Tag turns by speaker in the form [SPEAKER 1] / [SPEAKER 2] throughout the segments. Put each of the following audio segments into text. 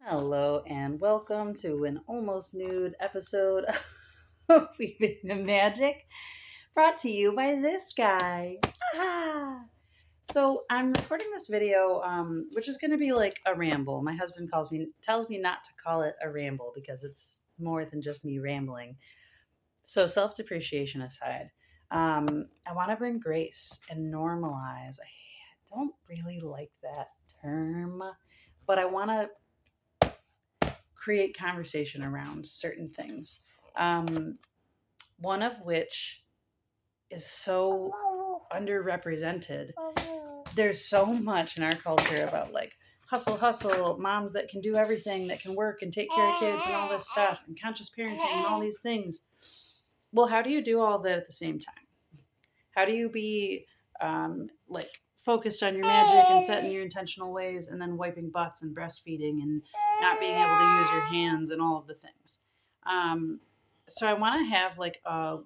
[SPEAKER 1] Hello and welcome to an almost nude episode of Weaving the Magic, brought to you by this guy. Ah. So I'm recording this video, which is going to be like a ramble. My husband tells me not to call it a ramble because it's more than just me rambling. So self-depreciation aside, I want to bring grace and normalize. I don't really like that term, but I want to create conversation around certain things. One of which is so underrepresented. There's so much in our culture about like hustle, hustle, moms that can do everything, that can work and take care of kids and all this stuff, and conscious parenting and all these things. Well, how do you do all that at the same time? How do you be like focused on your magic and setting your intentional ways and then wiping butts and breastfeeding and not being able to use your hands and all of the things? Um, so I want to have like a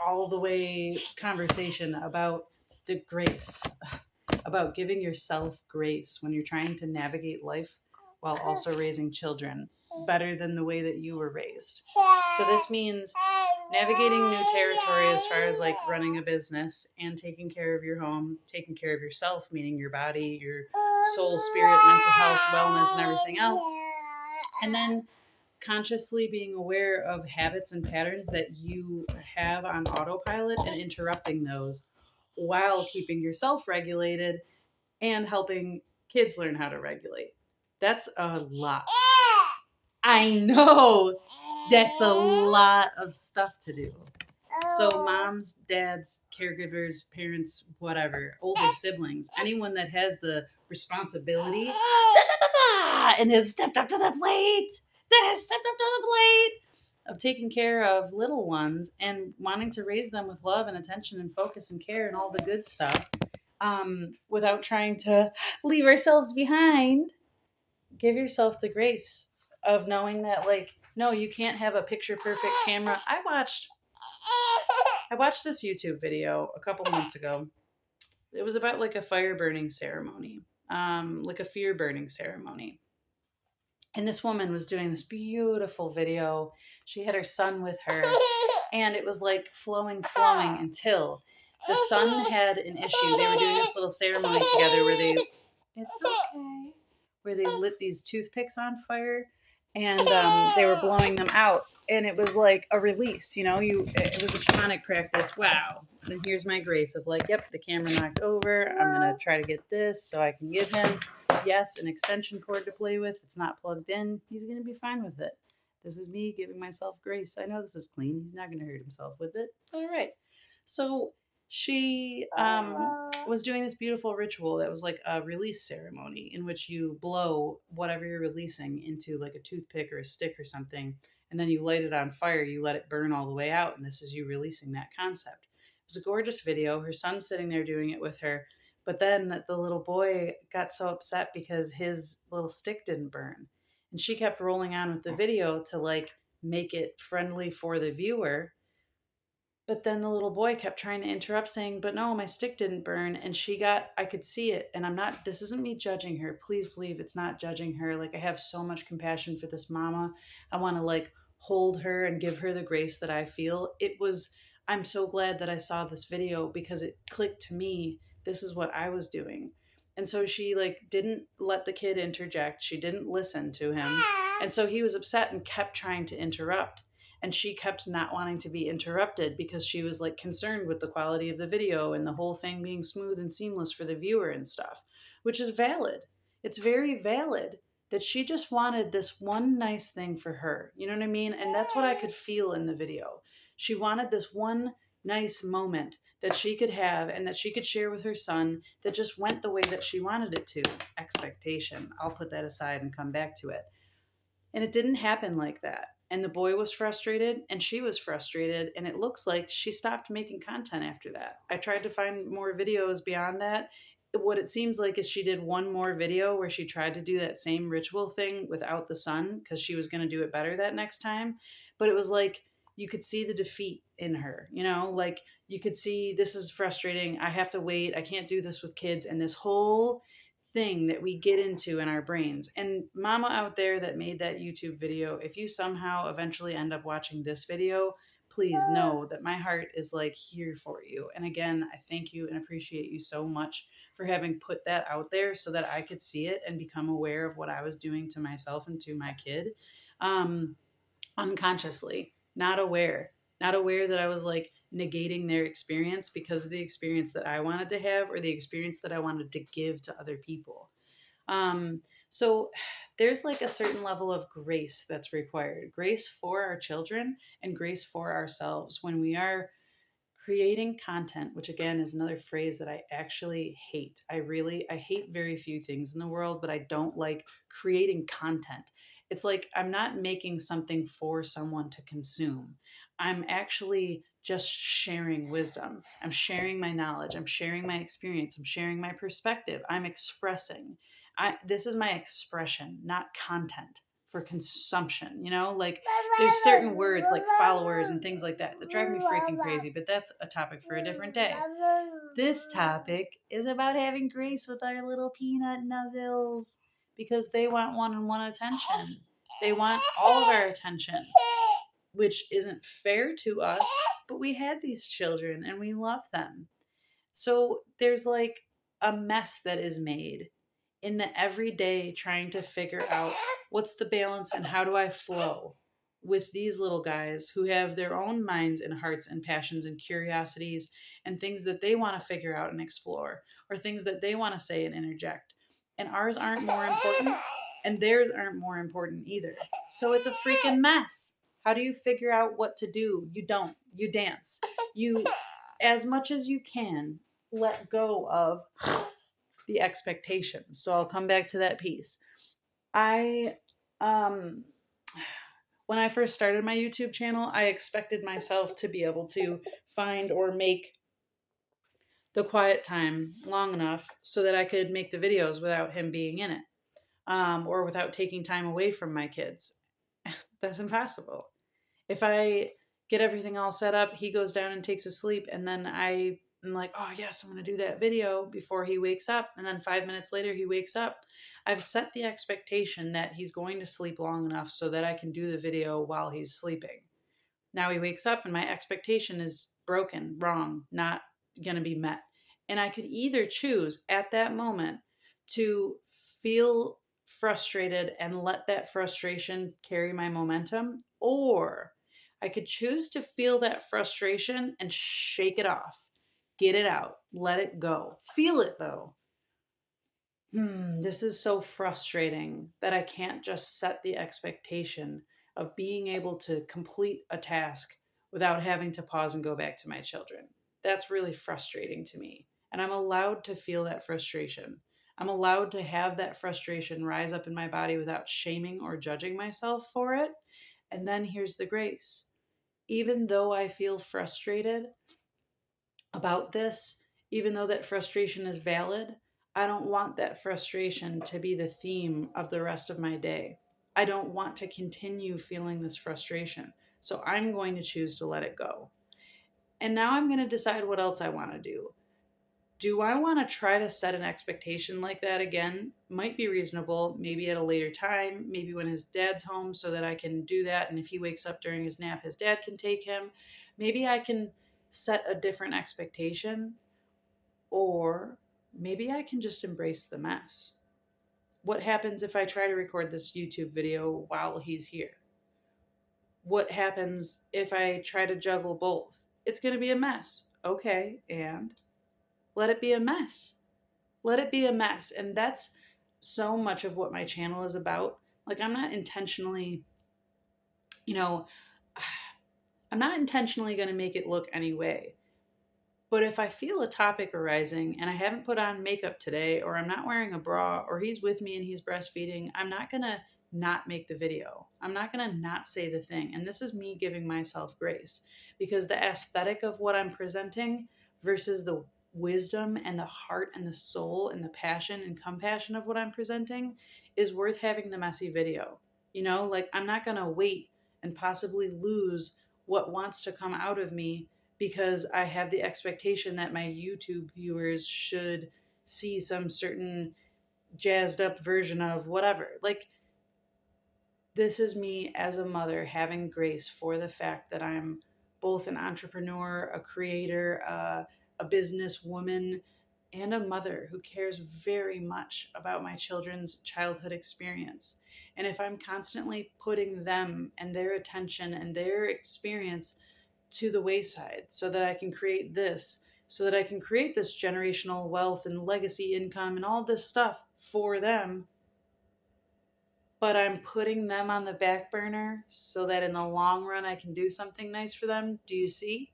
[SPEAKER 1] all the way conversation about the grace, about giving yourself grace when you're trying to navigate life while also raising children better than the way that you were raised. So this means navigating new territory as far as like running a business and taking care of your home, taking care of yourself, meaning your body, your soul, spirit, mental health, wellness, and everything else. And then consciously being aware of habits and patterns that you have on autopilot and interrupting those while keeping yourself regulated and helping kids learn how to regulate. That's a lot. I know that's a lot of stuff to do. So moms, dads, caregivers, parents, whatever, older siblings, anyone that has the responsibility and has stepped up to the plate, of taking care of little ones and wanting to raise them with love and attention and focus and care and all the good stuff, without trying to leave ourselves behind. Give yourself the grace of knowing that, like, no, you can't have a picture perfect camera. I watched this YouTube video a couple months ago. It was about like a fire burning ceremony, like a fear burning ceremony. And this woman was doing this beautiful video. She had her son with her, and it was like flowing until the son had an issue. They were doing this little ceremony together it's okay, where they lit these toothpicks on fire, and they were blowing them out. And it was like a release, it was a shamanic practice. Wow. And here's my grace of like, yep, the camera knocked over. I'm going to try to get this so I can give him, yes, an extension cord to play with. It's not plugged in. He's going to be fine with it. This is me giving myself grace. I know this is clean. He's not going to hurt himself with it. It's all right. So she was doing this beautiful ritual that was like a release ceremony in which you blow whatever you're releasing into like a toothpick or a stick or something, and then you light it on fire. You let it burn all the way out, and this is you releasing that concept. It was a gorgeous video. Her son's sitting there doing it with her, but then the little boy got so upset because his little stick didn't burn, and she kept rolling on with the video to like make it friendly for the viewer. But then the little boy kept trying to interrupt, saying, but no, my stick didn't burn. And I could see it. And this isn't me judging her. Please believe it's not judging her. Like, I have so much compassion for this mama. I want to like hold her and give her the grace that I feel. I'm so glad that I saw this video because it clicked to me. This is what I was doing. And so she like didn't let the kid interject. She didn't listen to him. And so he was upset and kept trying to interrupt. And she kept not wanting to be interrupted because she was like concerned with the quality of the video and the whole thing being smooth and seamless for the viewer and stuff, which is valid. It's very valid that she just wanted this one nice thing for her. You know what I mean? And that's what I could feel in the video. She wanted this one nice moment that she could have and that she could share with her son that just went the way that she wanted it to. Expectation. I'll put that aside and come back to it. And it didn't happen like that. And the boy was frustrated and she was frustrated. And it looks like she stopped making content after that. I tried to find more videos beyond that. What it seems like is she did one more video where she tried to do that same ritual thing without the son because she was going to do it better that next time. But it was like you could see the defeat in her, like you could see this is frustrating. I have to wait. I can't do this with kids. And this whole thing that we get into in our brains. And mama out there that made that YouTube video, if you somehow eventually end up watching this video, please know that my heart is like here for you. And again, I thank you and appreciate you so much for having put that out there so that I could see it and become aware of what I was doing to myself and to my kid. Um, Unconsciously, not aware that I was like negating their experience because of the experience that I wanted to have or the experience that I wanted to give to other people. So there's like a certain level of grace that's required, grace for our children and grace for ourselves when we are creating content, which again is another phrase that I actually hate. I hate very few things in the world, but I don't like creating content. It's like I'm not making something for someone to consume. I'm actually just sharing wisdom. I'm sharing my knowledge. I'm sharing my experience. I'm sharing my perspective. I'm expressing. This is my expression, not content for consumption. Like there's certain words like followers and things like that that drive me freaking crazy, but that's a topic for a different day. This topic is about having grace with our little peanut nuggles because they want one-on-one attention. They want all of our attention, which isn't fair to us, but we had these children and we love them. So there's like a mess that is made in the everyday trying to figure out what's the balance and how do I flow with these little guys who have their own minds and hearts and passions and curiosities and things that they want to figure out and explore or things that they want to say and interject. And ours aren't more important and theirs aren't more important either. So it's a freaking mess. How do you figure out what to do? You don't. You dance. You, as much as you can, let go of the expectations. So I'll come back to that piece. I when I first started my YouTube channel, I expected myself to be able to find or make the quiet time long enough so that I could make the videos without him being in it, or without taking time away from my kids. That's impossible. If I get everything all set up, he goes down and takes a sleep, and then I'm like, oh yes, I'm going to do that video before he wakes up. And then 5 minutes later, he wakes up. I've set the expectation that he's going to sleep long enough so that I can do the video while he's sleeping. Now he wakes up and my expectation is broken, wrong, not going to be met. And I could either choose at that moment to feel frustrated and let that frustration carry my momentum, or I could choose to feel that frustration and shake it off, get it out, let it go. Feel it though. This is so frustrating that I can't just set the expectation of being able to complete a task without having to pause and go back to my children. That's really frustrating to me. And I'm allowed to feel that frustration. I'm allowed to have that frustration rise up in my body without shaming or judging myself for it. And then here's the grace. Even though I feel frustrated about this, even though that frustration is valid, I don't want that frustration to be the theme of the rest of my day. I don't want to continue feeling this frustration. So I'm going to choose to let it go. And now I'm going to decide what else I want to do. Do I want to try to set an expectation like that again? Might be reasonable, maybe at a later time, maybe when his dad's home so that I can do that. And if he wakes up during his nap, his dad can take him. Maybe I can set a different expectation, or maybe I can just embrace the mess. What happens if I try to record this YouTube video while he's here? What happens if I try to juggle both? It's going to be a mess. Okay, and let it be a mess. Let it be a mess. And that's so much of what my channel is about. Like, I'm not intentionally, you know, I'm not intentionally going to make it look any way. But if I feel a topic arising and I haven't put on makeup today, or I'm not wearing a bra, or he's with me and he's breastfeeding, I'm not going to not make the video. I'm not going to not say the thing. And this is me giving myself grace, because the aesthetic of what I'm presenting versus the wisdom and the heart and the soul and the passion and compassion of what I'm presenting is worth having the messy video. Like, I'm not going to wait and possibly lose what wants to come out of me because I have the expectation that my YouTube viewers should see some certain jazzed up version of whatever. Like, this is me as a mother having grace for the fact that I'm both an entrepreneur, a creator, a businesswoman, and a mother who cares very much about my children's childhood experience. And if I'm constantly putting them and their attention and their experience to the wayside so that I can create this, so that I can create this generational wealth and legacy income and all this stuff for them, but I'm putting them on the back burner so that in the long run I can do something nice for them. Do you see?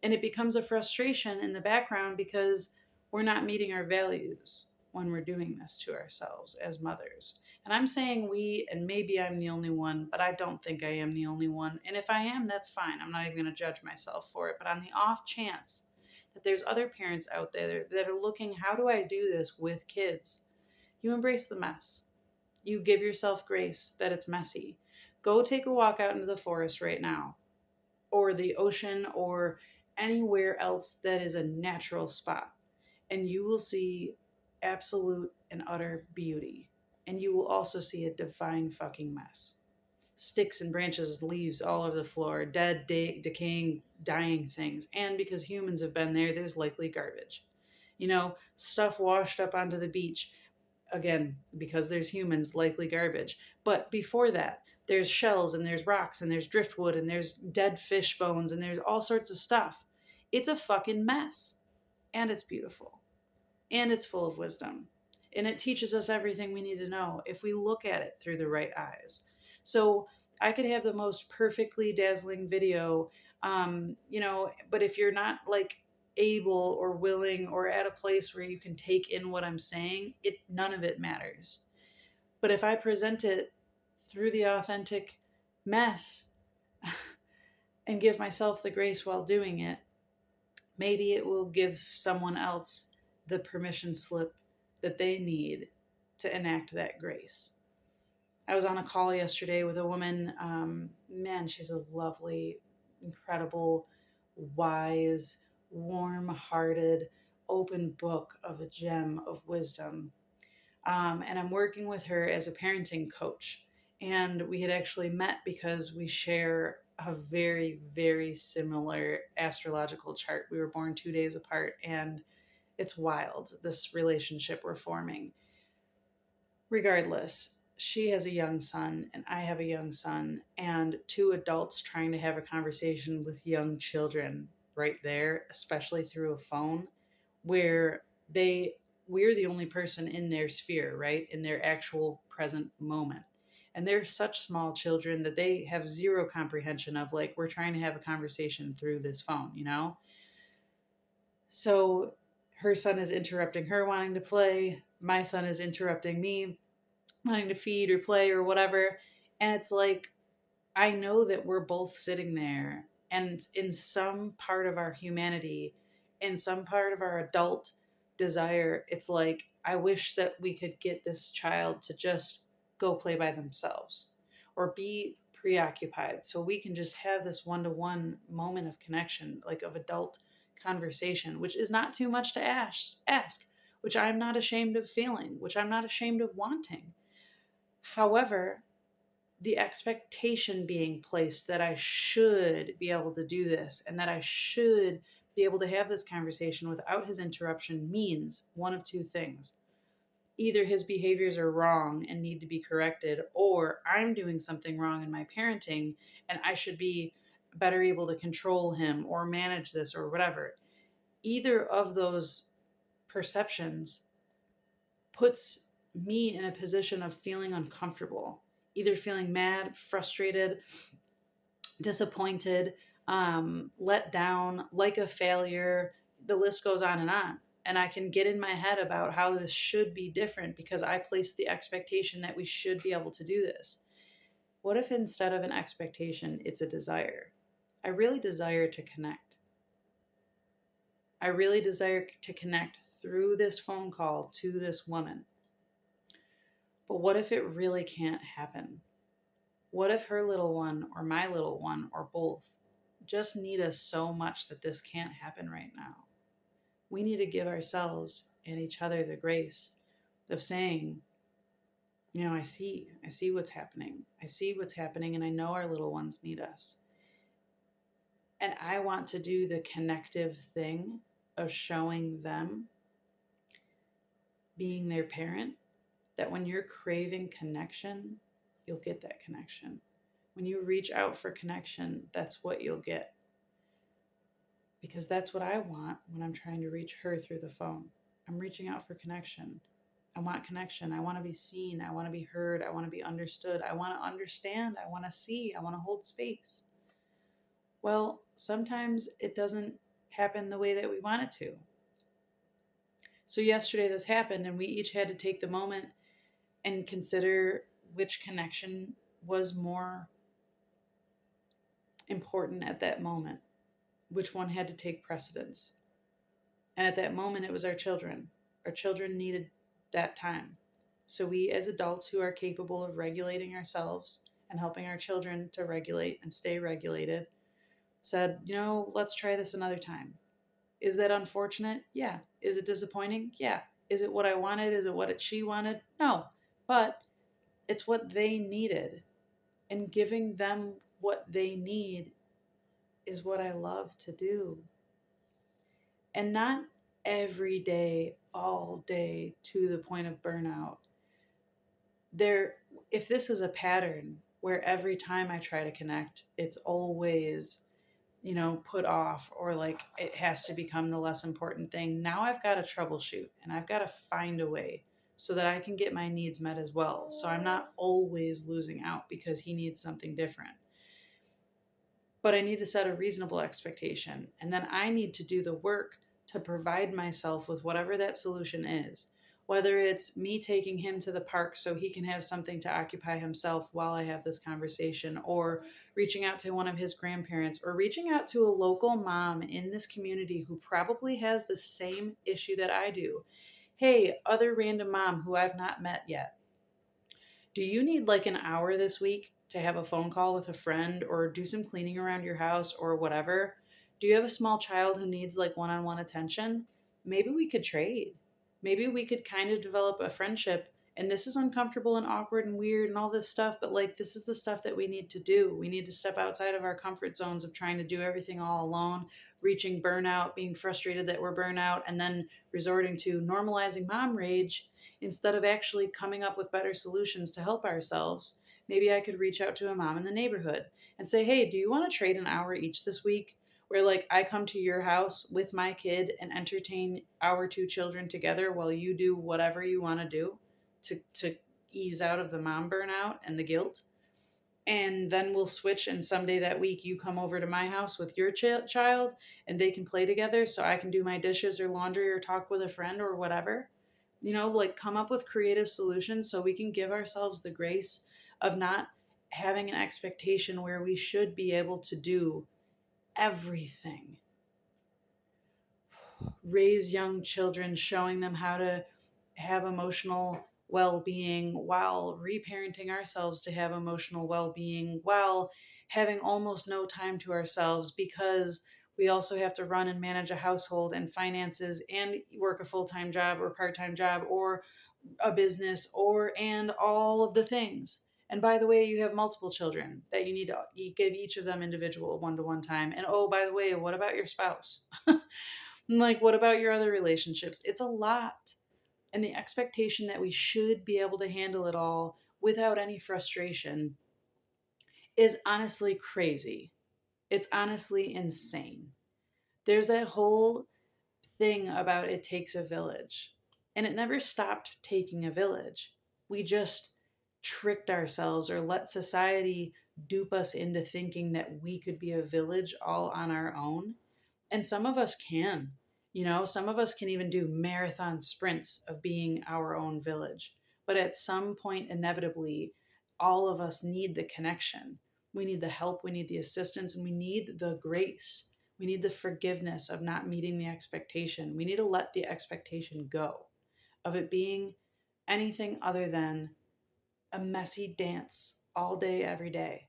[SPEAKER 1] And it becomes a frustration in the background because we're not meeting our values when we're doing this to ourselves as mothers. And I'm saying we, and maybe I'm the only one, but I don't think I am the only one. And if I am, that's fine. I'm not even going to judge myself for it. But on the off chance that there's other parents out there that are looking, how do I do this with kids? You embrace the mess. You give yourself grace that it's messy. Go take a walk out into the forest right now, or the ocean, or anywhere else that is a natural spot, and you will see absolute and utter beauty. And you will also see a divine fucking mess. Sticks and branches, leaves all over the floor, dead, decaying, dying things. And because humans have been there, there's likely garbage. Stuff washed up onto the beach, again, because there's humans, likely garbage. But before that, there's shells and there's rocks and there's driftwood and there's dead fish bones and there's all sorts of stuff. It's a fucking mess. And it's beautiful. And it's full of wisdom. And it teaches us everything we need to know if we look at it through the right eyes. So I could have the most perfectly dazzling video, but if you're not like able or willing or at a place where you can take in what I'm saying, none of it matters. But if I present it through the authentic mess and give myself the grace while doing it, maybe it will give someone else the permission slip that they need to enact that grace. I was on a call yesterday with a woman. Man, she's a lovely, incredible, wise, warm hearted, open book of a gem of wisdom. And I'm working with her as a parenting coach. And we had actually met because we share a very, very similar astrological chart. We were born 2 days apart, and it's wild, this relationship we're forming. Regardless, she has a young son, and I have a young son, and two adults trying to have a conversation with young children right there, especially through a phone, where we're the only person in their sphere, right? In their actual present moment. And they're such small children that they have zero comprehension of, like, we're trying to have a conversation through this phone. So her son is interrupting her wanting to play. My son is interrupting me wanting to feed or play or whatever. And it's like, I know that we're both sitting there, and in some part of our humanity, in some part of our adult desire, it's like, I wish that we could get this child to just go play by themselves or be preoccupied so we can just have this one-to-one moment of connection, like of adult conversation, which is not too much to ask, which I'm not ashamed of feeling, which I'm not ashamed of wanting. However, the expectation being placed that I should be able to do this and that I should be able to have this conversation without his interruption means one of two things. Either his behaviors are wrong and need to be corrected, or I'm doing something wrong in my parenting and I should be better able to control him or manage this or whatever. Either of those perceptions puts me in a position of feeling uncomfortable, either feeling mad, frustrated, disappointed, let down, like a failure. The list goes on. And I can get in my head about how this should be different because I placed the expectation that we should be able to do this. What if instead of an expectation, it's a desire? I really desire to connect. I really desire to connect through this phone call to this woman. But what if it really can't happen? What if her little one or my little one or both just need us so much that this can't happen right now? We need to give ourselves and each other the grace of saying, I see what's happening. I see what's happening, and I know our little ones need us. And I want to do the connective thing of showing them, being their parent, that when you're craving connection, you'll get that connection. When you reach out for connection, that's what you'll get. Because that's what I want when I'm trying to reach her through the phone. I'm reaching out for connection. I want connection. I want to be seen. I want to be heard. I want to be understood. I want to understand. I want to see. I want to hold space. Well, sometimes it doesn't happen the way that we want it to. So, yesterday this happened, and we each had to take the moment and consider which connection was more important at that moment, which one had to take precedence. And at that moment, it was our children. Our children needed that time. So we, as adults who are capable of regulating ourselves and helping our children to regulate and stay regulated, said, let's try this another time. Is that unfortunate? Yeah. Is it disappointing? Yeah. Is it what I wanted? Is it what she wanted? No. But it's what they needed. And giving them what they need is what I love to do. And not every day, all day, to the point of burnout. If this is a pattern where every time I try to connect, it's always, put off, or like it has to become the less important thing. Now I've got to troubleshoot, and I've got to find a way so that I can get my needs met as well. So I'm not always losing out because he needs something different. But I need to set a reasonable expectation. And then I need to do the work to provide myself with whatever that solution is. Whether it's me taking him to the park so he can have something to occupy himself while I have this conversation, or reaching out to one of his grandparents, or reaching out to a local mom in this community who probably has the same issue that I do. Hey, other random mom who I've not met yet. Do you need like an hour this week to have a phone call with a friend, or do some cleaning around your house, or whatever? Do you have a small child who needs like one-on-one attention? Maybe we could trade. Maybe we could kind of develop a friendship. And this is uncomfortable and awkward and weird and all this stuff, but like this is the stuff that we need to do. We need to step outside of our comfort zones of trying to do everything all alone, reaching burnout, being frustrated that we're burnout, and then resorting to normalizing mom rage instead of actually coming up with better solutions to help ourselves. Maybe I could reach out to a mom in the neighborhood and say, hey, do you want to trade an hour each this week? Where like I come to your house with my kid and entertain our two children together while you do whatever you want to do to ease out of the mom burnout and the guilt. And then we'll switch, and someday that week you come over to my house with your child and they can play together so I can do my dishes or laundry or talk with a friend or whatever. Like come up with creative solutions so we can give ourselves the grace of not having an expectation where we should be able to do everything. Raise young children, showing them how to have emotional well-being while reparenting ourselves to have emotional well-being, while having almost no time to ourselves because we also have to run and manage a household and finances and work a full-time job or part-time job or a business and all of the things. And by the way, you have multiple children that you need to give each of them individual one-to-one time. And oh, by the way, what about your spouse? Like, what about your other relationships? It's a lot. And the expectation that we should be able to handle it all without any frustration is honestly crazy. It's honestly insane. There's that whole thing about it takes a village, and it never stopped taking a village. We just tricked ourselves or let society dupe us into thinking that we could be a village all on our own. And some of us can. Some of us can even do marathon sprints of being our own village. But at some point, inevitably, all of us need the connection. We need the help, we need the assistance, and we need the grace. We need the forgiveness of not meeting the expectation. We need to let the expectation go of it being anything other than a messy dance all day, every day.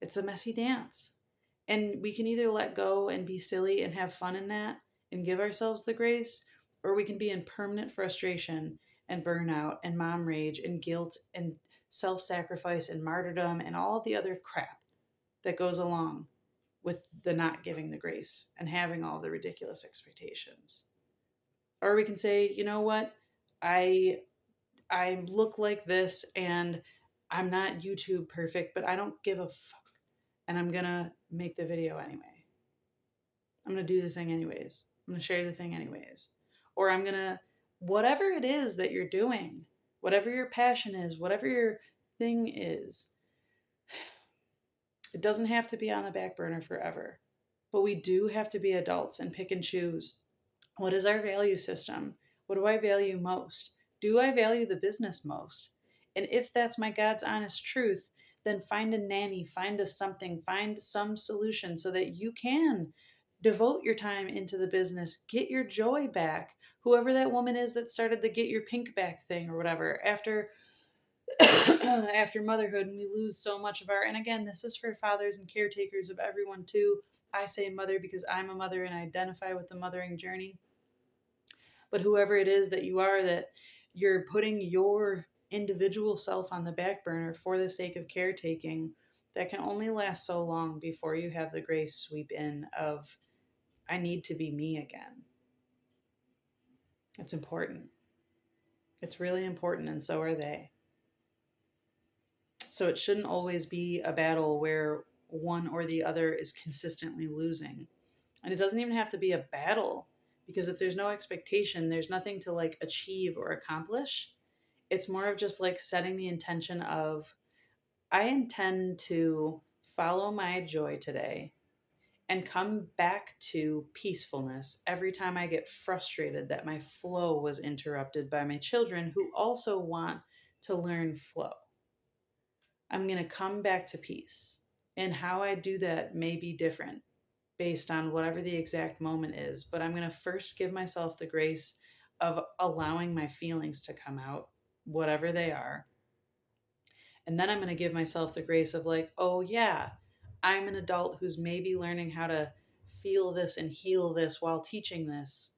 [SPEAKER 1] It's a messy dance. And we can either let go and be silly and have fun in that and give ourselves the grace, or we can be in permanent frustration and burnout and mom rage and guilt and self sacrifice and martyrdom and all of the other crap that goes along with the not giving the grace and having all the ridiculous expectations. Or we can say, you know what? I I look like this and I'm not YouTube perfect, but I don't give a fuck. And I'm going to make the video anyway. I'm going to do the thing anyways. I'm going to share the thing anyways. Or I'm going to, whatever it is that you're doing, whatever your passion is, whatever your thing is, it doesn't have to be on the back burner forever. But we do have to be adults and pick and choose. What is our value system? What do I value most? Do I value the business most? And if that's my God's honest truth, then find a nanny, find a something, find some solution so that you can devote your time into the business, get your joy back. Whoever that woman is that started the get your pink back thing or whatever, after after motherhood, and we lose so much of our, and again, this is for fathers and caretakers of everyone too. I say mother because I'm a mother and I identify with the mothering journey. But whoever it is that you are, that you're putting your individual self on the back burner for the sake of caretaking, that can only last so long before you have the grace sweep in of, I need to be me again. It's important. It's really important, and so are they. So it shouldn't always be a battle where one or the other is consistently losing. And it doesn't even have to be a battle, because if there's no expectation, there's nothing to like achieve or accomplish. It's more of just like setting the intention of, I intend to follow my joy today and come back to peacefulness every time I get frustrated that my flow was interrupted by my children who also want to learn flow. I'm going to come back to peace. And how I do that may be different based on whatever the exact moment is, but I'm going to first give myself the grace of allowing my feelings to come out, whatever they are. And then I'm going to give myself the grace of like, oh yeah, I'm an adult who's maybe learning how to feel this and heal this while teaching this.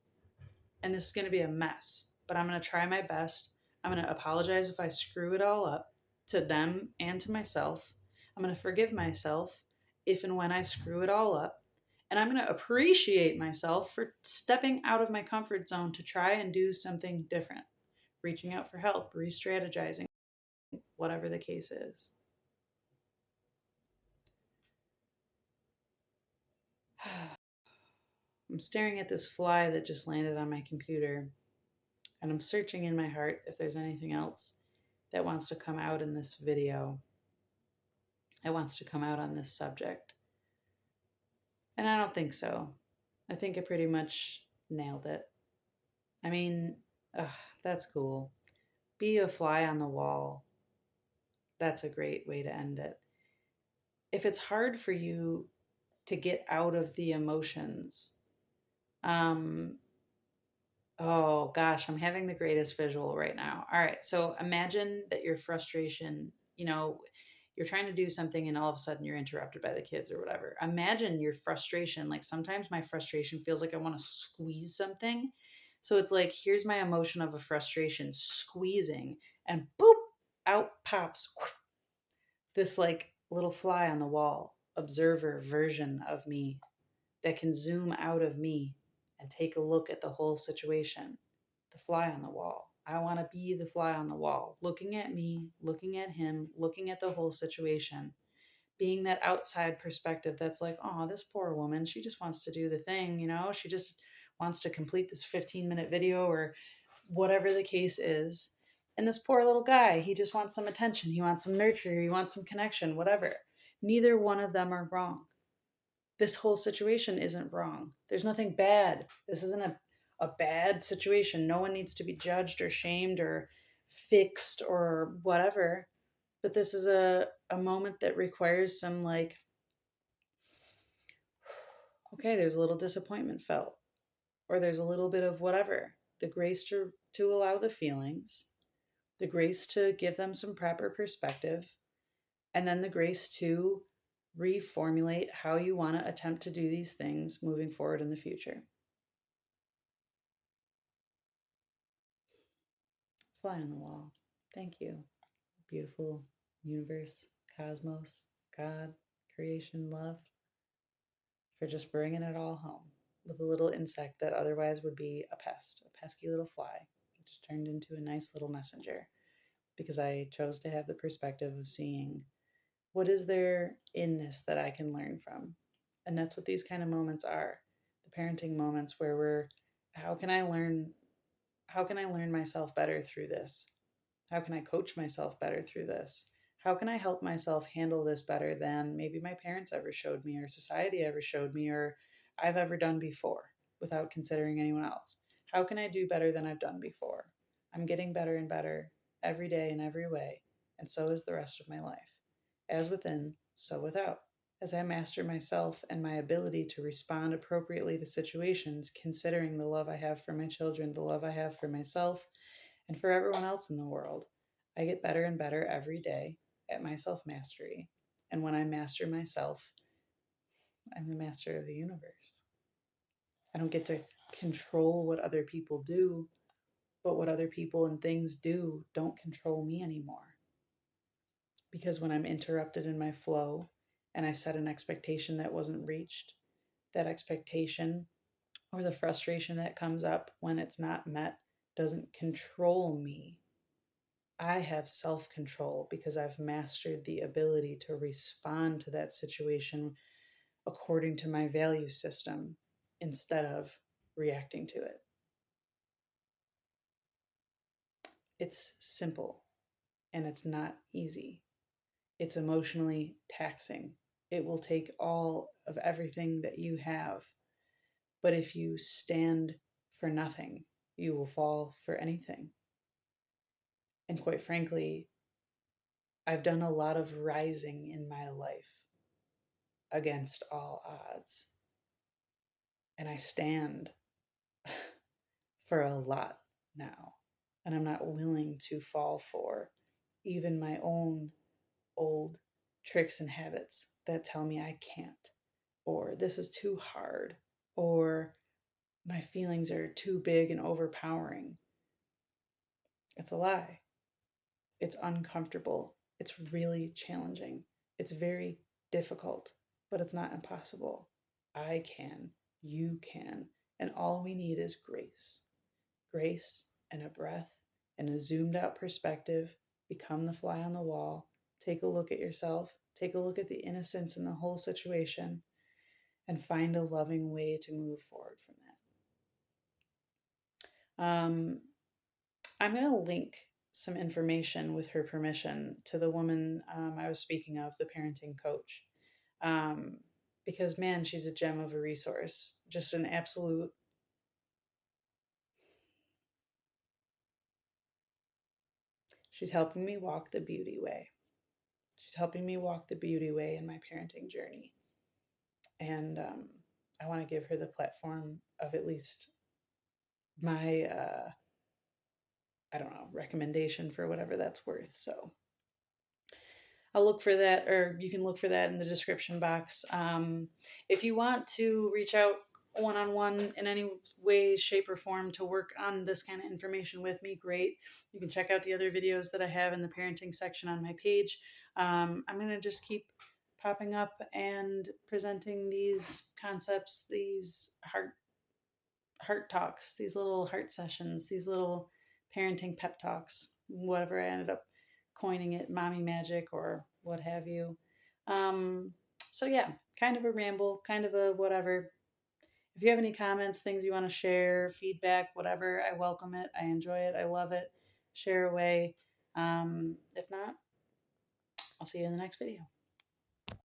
[SPEAKER 1] And this is going to be a mess, but I'm going to try my best. I'm going to apologize if I screw it all up, to them and to myself. I'm going to forgive myself if and when I screw it all up. And I'm going to appreciate myself for stepping out of my comfort zone to try and do something different, reaching out for help, re strategizing, whatever the case is. I'm staring at this fly that just landed on my computer, and I'm searching in my heart if there's anything else that wants to come out in this video. It wants to come out on this subject. And I don't think so. I think I pretty much nailed it. I mean, ugh, that's cool. Be a fly on the wall. That's a great way to end it. If it's hard for you to get out of the emotions, um, oh gosh, I'm having the greatest visual right now. All right, so imagine that your frustration, you're trying to do something and all of a sudden you're interrupted by the kids or whatever. Imagine your frustration. Like sometimes my frustration feels like I want to squeeze something. So it's like, here's my emotion of a frustration squeezing, and boop, out pops this like little fly on the wall, observer version of me that can zoom out of me and take a look at the whole situation. The fly on the wall. I want to be the fly on the wall, looking at me, looking at him, looking at the whole situation, being that outside perspective that's like, oh, this poor woman, she just wants to do the thing, she just wants to complete this 15-minute video or whatever the case is. And this poor little guy, he just wants some attention, he wants some nurture, he wants some connection, whatever. Neither one of them are wrong. This whole situation isn't wrong. There's nothing bad. This isn't a bad situation. No one needs to be judged or shamed or fixed or whatever. But this is a moment that requires some like, okay, there's a little disappointment felt, or there's a little bit of whatever. The grace to allow the feelings, the grace to give them some proper perspective, and then the grace to reformulate how you want to attempt to do these things moving forward in the future. fly on the wall. Thank you, beautiful universe, cosmos, God, creation, love, for just bringing it all home with a little insect that otherwise would be a pest, a pesky little fly. It just turned into a nice little messenger because I chose to have the perspective of seeing what is there in this that I can learn from. And that's what these kind of moments are. The parenting moments where we're, how can I learn myself better through this? How can I coach myself better through this? How can I help myself handle this better than maybe my parents ever showed me, or society ever showed me, or I've ever done before without considering anyone else? How can I do better than I've done before? I'm getting better and better every day in every way, and so is the rest of my life. As within, so without. As I master myself and my ability to respond appropriately to situations, considering the love I have for my children, the love I have for myself, and for everyone else in the world, I get better and better every day at my self mastery. And when I master myself, I'm the master of the universe. I don't get to control what other people do, but what other people and things do don't control me anymore. Because when I'm interrupted in my flow and I set an expectation that wasn't reached, that expectation or the frustration that comes up when it's not met doesn't control me. I have self control because I've mastered the ability to respond to that situation according to my value system instead of reacting to it. It's simple and it's not easy. It's emotionally taxing. It will take all of everything that you have. But if you stand for nothing, you will fall for anything. And quite frankly, I've done a lot of rising in my life against all odds. And I stand for a lot now. And I'm not willing to fall for even my own old tricks and habits that tell me I can't, or this is too hard, or my feelings are too big and overpowering. It's a lie. It's uncomfortable. It's really challenging. It's very difficult, but it's not impossible. I can, you can, and all we need is grace. Grace and a breath and a zoomed out perspective. Become the fly on the wall. Take a look at yourself. Take a look at the innocence in the whole situation and find a loving way to move forward from that. I'm going to link some information with her permission to the woman I was speaking of, the parenting coach. Um, because, man, she's a gem of a resource. Just an absolute. She's helping me walk the beauty way. She's helping me walk the beauty way in my parenting journey. And I want to give her the platform of at least my, I don't know, recommendation for whatever that's worth. So I'll look for that, or you can look for that in the description box. If you want to reach out one on one in any way, shape, or form to work on this kind of information with me, great. You can check out the other videos that I have in the parenting section on my page. I'm going to just keep popping up and presenting these concepts, these heart talks, these little heart sessions, these little parenting pep talks, whatever I ended up coining it, mommy magic or what have you. So yeah, kind of a ramble, kind of a whatever. If you have any comments, things you want to share, feedback, whatever, I welcome it. I enjoy it. I love it. Share away. If not, I'll see you in the next video.